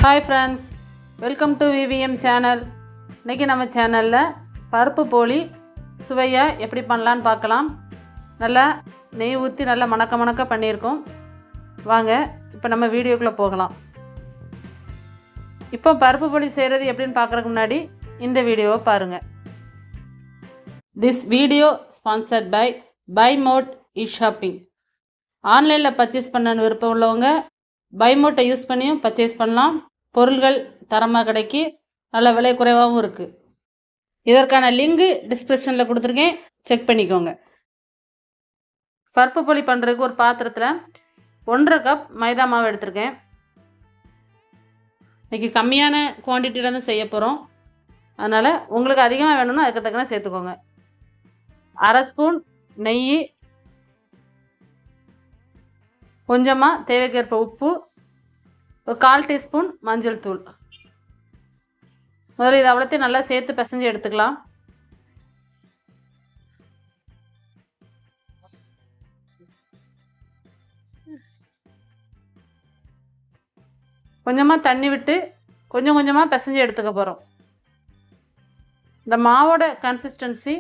Hi friends, welcome to VVM channel. இன்னைக்கு நம்ம சேனல்ல பருப்பு போலி சுவையா எப்படி பண்ணலாம்னு பார்க்கலாம். நல்லா நெய் ஊத்தி நல்லா மணக்க பண்ணியிருக்கோம். வாங்க இப்போ நம்ம வீடியோக்குள்ள போகலாம். இப்போ பருப்பு போலி செய்கிறது எப்படின்னு பார்க்கறதுக்கு முன்னாடி இந்த வீடியோவை பாருங்க. This video sponsored by Buy Mode e-shopping. ஆன்லைனில் பர்ச்சேஸ் பண்ண விருப்பம் உள்ளவங்க பை மோட்டை யூஸ் பண்ணியும் பர்ச்சேஸ் பண்ணலாம். பொருள்கள் தரமாக கிடைக்கி நல்ல விலை குறைவாகவும் இருக்குது. இதற்கான லிங்கு டிஸ்கிரிப்ஷனில் கொடுத்துருக்கேன், செக் பண்ணிக்கோங்க. பருப்பு போலி பண்ணுறதுக்கு ஒரு பாத்திரத்தில் 1.5 கப் மைதா மாவு எடுத்திருக்கேன். இன்றைக்கி கம்மியான குவான்டிட்டியில் தான் செய்ய போகிறோம். அதனால் உங்களுக்கு அதிகமாக வேணும்னா அதுக்கு தக்கன சேர்த்துக்கோங்க. 1/2 ஸ்பூன் நெய், கொஞ்சமாக தேவைக்கேற்ப உப்பு, ஒரு 1/4 டீஸ்பூன் மஞ்சள் தூள். முதல்ல இதை அவ்வளோத்தையும் நல்லா சேர்த்து பிசைஞ்சு எடுத்துக்கலாம். கொஞ்சமாக தண்ணி விட்டு கொஞ்சம் கொஞ்சமாக பிசைஞ்சு எடுத்துக்க போகிறோம். இந்த மாவோட கன்சிஸ்டன்சி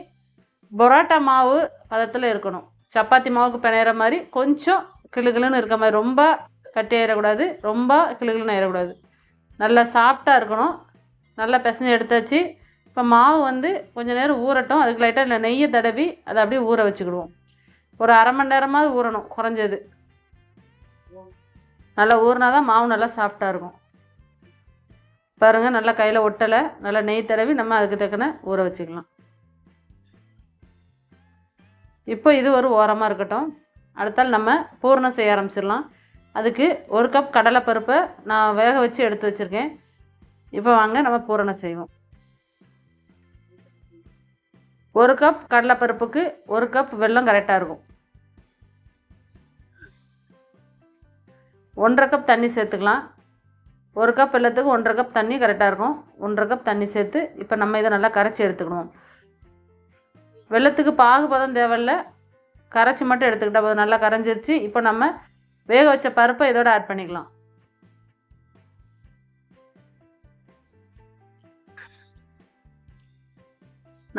பரோட்டா மாவு பதத்தில் இருக்கணும். சப்பாத்தி மாவுக்கு பிணையிற மாதிரி கொஞ்சம் கிளுகிளுன்னு இருக்க மாதிரி, ரொம்ப கட்டி ஆயிடக்கூடாது, ரொம்ப கிளுகிளுன்னு ஆயிடக்கூடாது. நல்லா சாஃப்டாக இருக்கணும். நல்லா பிசைஞ்சு எடுத்தாச்சு. இப்போ மாவு கொஞ்சம் நேரம் ஊறட்டும். அதுக்கு லைட்டாக நெய்யை தடவி அதை அப்படியே ஊற வச்சுக்கிடுவோம். ஒரு 1/2 மணி நேரமாவது ஊறணும் குறைஞ்சது. நல்லா ஊறினா தான் மாவு நல்லா சாஃப்டாக இருக்கும். பாருங்கள், நல்லா கையில் ஒட்டலை, நல்லா நெய் தடவி நம்ம அதுக்கு தக்கன ஊற வச்சுக்கலாம். இப்போ இது ஒரு ஓரமாக இருக்கட்டும். அடுத்தால் நம்ம பூரணம் செய்ய ஆரம்பிச்சிடலாம். அதுக்கு 1 கப் கடலைப்பருப்பை நான் வேக வச்சு எடுத்து வச்சுருக்கேன். இப்போ வாங்க நம்ம பூரணம் செய்வோம். 1 கப் கடலைப்பருப்புக்கு 1 கப் வெல்லம் கரெக்டாக இருக்கும். 1.5 கப் தண்ணி சேர்த்துக்கலாம். 1 கப் வெல்லத்துக்கு 1.5 கப் தண்ணி கரெக்டாக இருக்கும். 1.5 கப் தண்ணி சேர்த்து இப்போ நம்ம இதை நல்லா கரைச்சி எடுத்துக்கணும். வெல்லத்துக்கு பாகுபதம் தேவையில்லை, கரைச்சி மட்டும் எடுத்துக்கிட்டா போதும். நல்லா கரைஞ்சிருச்சு. இப்போ நம்ம வேக வச்ச பருப்பை இதோட ஆட் பண்ணிக்கலாம்.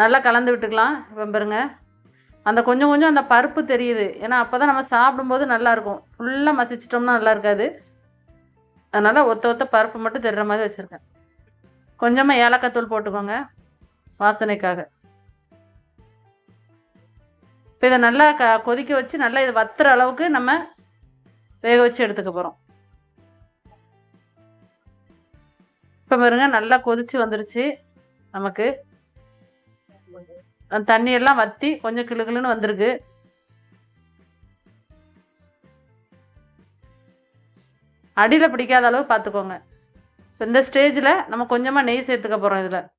நல்லா கலந்து விட்டுக்கலாம். இப்போ பாருங்க, அந்த கொஞ்சம் கொஞ்சம் அந்த பருப்பு தெரியுது. ஏன்னா அப்போ தான் நம்ம சாப்பிடும்போது நல்லாயிருக்கும். ஃபுல்லாக மசிச்சிட்டோம்னா நல்லா இருக்காது. அதனால் ஒத்த பருப்பு மட்டும் தெரிகிற மாதிரி வச்சுருக்கேன். கொஞ்சமாக ஏலக்காய் தூள் போட்டுக்கோங்க வாசனைக்காக. இப்போ இதை நல்லா கொதிக்க வச்சு நல்லா இது வத்துற அளவுக்கு நம்ம வேக வச்சு எடுத்துக்க போகிறோம். இப்போ பாருங்க, நல்லா கொதிச்சு வந்துருச்சு. நமக்கு அந்த தண்ணியெல்லாம் வற்றி கொஞ்சம் கிளுகிளுன்னு வந்திருக்கு. அடியில் பிடிக்காத அளவு பார்த்துக்கோங்க. இப்போ இந்த ஸ்டேஜில் நம்ம கொஞ்சமாக நெய் சேர்த்துக்க போகிறோம். இதில்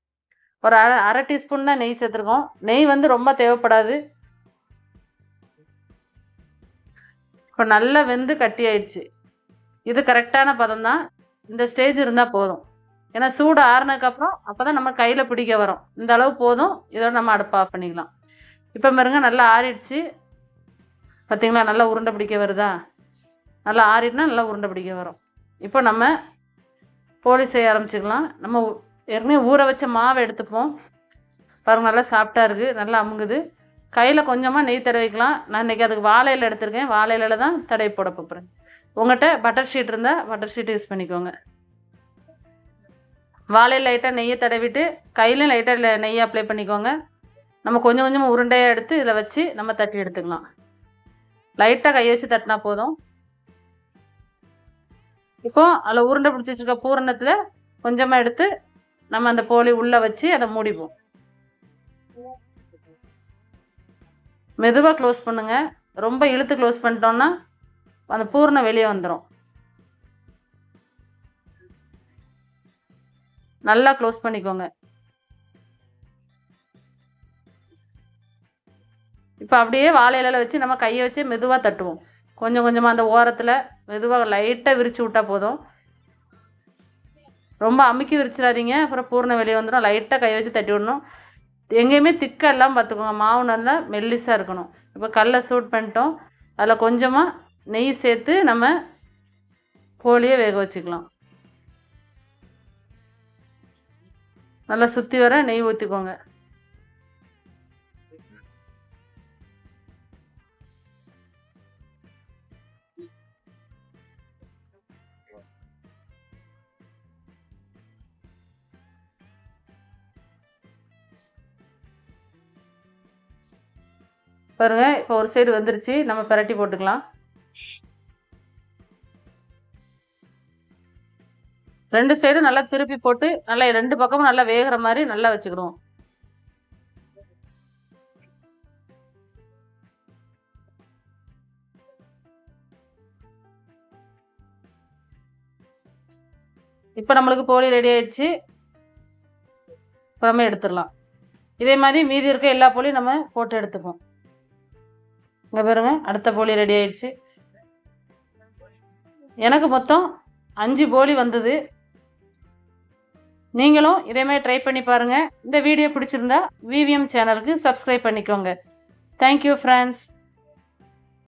ஒரு அரை டீஸ்பூன் தான் நெய் சேர்த்துருக்கோம். நெய் ரொம்ப தேவைப்படாது. இப்போ நல்லா வெந்து கட்டி ஆயிடுச்சு. இது கரெக்டான பதம் தான். இந்த ஸ்டேஜ் இருந்தால் போதும். ஏன்னா சூடு ஆறுனதுக்கப்புறம் அப்போ தான் நம்ம கையில் பிடிக்க வரும். இந்த அளவு போதும். இதோட நம்ம அடுப்பு ஆஃப் பண்ணிக்கலாம். இப்போ பாருங்க, நல்லா ஆறிடுச்சு. பார்த்தீங்களா, நல்லா உருண்டை பிடிக்க வருதா? நல்லா ஆறிடுனா நல்லா உருண்டை பிடிக்க வரும். இப்போ நம்ம போலி செய்ய ஆரம்பிச்சுக்கலாம். நம்ம ஏற்கனவே ஊற வச்ச மாவை எடுத்துப்போம். பாருங்கள், நல்லா சாஃப்டாக இருக்குது, நல்லா அமுங்குது. கையில் கொஞ்சமாக நெய் தடவிக்கலாம். நான் இன்றைக்கி அதுக்கு வாழை இலை எடுத்திருக்கேன். வாழை இலையில் தான் தடவி போட போகிறேன். உங்கள்கிட்ட பட்டர் ஷீட் இருந்தால் பட்டர் ஷீட் யூஸ் பண்ணிக்கோங்க. வாழையில் லைட்டாக நெய்யை தடவிட்டு கையிலையும் லைட்டாக நெய்யை அப்ளை பண்ணிக்கோங்க. நம்ம கொஞ்சம் கொஞ்சமாக உருண்டையாக எடுத்து இதில் வச்சு நம்ம தட்டி எடுத்துக்கலாம். லைட்டாக கையை வச்சு தட்டினா போதும். இப்போது அதில் உருண்டை பிடிச்சி வச்சுருக்க பூரணத்தில் கொஞ்சமாக எடுத்து நம்ம அந்த போலி உள்ளே வச்சு அதை மூடிப்போம். மெதுவாக க்ளோஸ் பண்ணுங்கள். ரொம்ப இழுத்து க்ளோஸ் பண்ணிட்டோன்னா அந்த பூரணம் வெளியே வந்துடும். நல்லா க்ளோஸ் பண்ணிக்கோங்க. இப்போ அப்படியே வாழை இலையில் வச்சு நம்ம கையை வச்சு மெதுவாக தட்டுவோம். கொஞ்சம் கொஞ்சமாக அந்த ஓரத்தில் மெதுவாக லைட்டாக விரித்து விட்டால் போதும். ரொம்ப அமுக்கி விரிச்சிடாதீங்க, அப்புறம் பூரணம் வெளியே வந்துடும். லைட்டாக கையை வச்சு தட்டி விடணும். எங்கேயுமே திக்காக எல்லாம் பார்த்துக்கோங்க. மாவு நல்லா மெல்லிஸாக இருக்கணும். இப்போ கல்லை சூட் பண்ணிட்டோம். அதில் கொஞ்சமாக நெய் சேர்த்து நம்ம போலியை வேக வச்சுக்கலாம். நல்லா சுற்றி வர நெய் ஊற்றிக்கோங்க. பாருங்க, இப்போ ஒரு சைடு வந்துருச்சு. நம்ம பிரட்டி போட்டுக்கலாம். 2 சைடும் நல்லா திருப்பி போட்டு நல்லா 2 பக்கமும் நல்லா வேகிற மாதிரி நல்லா வச்சுக்கிடுவோம். இப்போ நம்மளுக்கு போலி ரெடி ஆயிடுச்சு. இப்போ நம்ம எடுத்துடலாம். இதே மாதிரி மீதி இருக்க எல்லா போலியும் நம்ம போட்டு எடுத்துப்போம். இங்கே பாருங்க, அடுத்த போலி ரெடி ஆயிடுச்சு. எனக்கு மொத்தம் 5 போலி வந்தது. நீங்களும் இதே மாதிரி ட்ரை பண்ணி பாருங்கள். இந்த வீடியோ பிடிச்சிருந்தா விவிஎம் சேனலுக்கு சப்ஸ்கிரைப் பண்ணிக்கோங்க. Thank you friends.